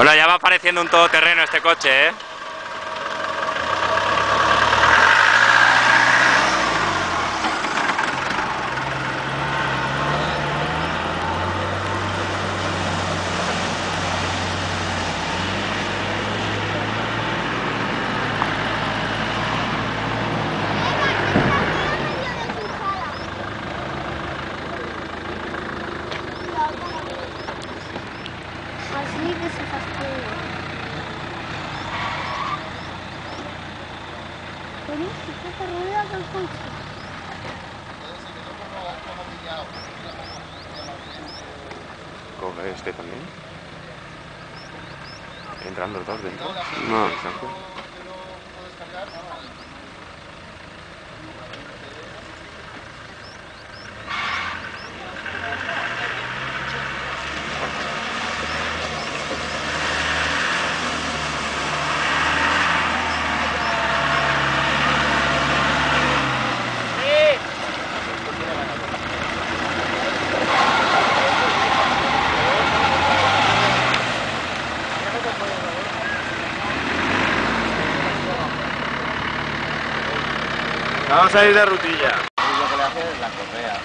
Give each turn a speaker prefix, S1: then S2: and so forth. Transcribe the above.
S1: Bueno, ya va pareciendo un todoterreno este coche, ¿eh?
S2: Así que se fastidia. Pero si que se rueda con el coche.
S1: Coge este también. ¿Entran los dos dentro?
S3: No.
S1: Vamos a ir de rutilla.
S3: Lo que le hace es la correa.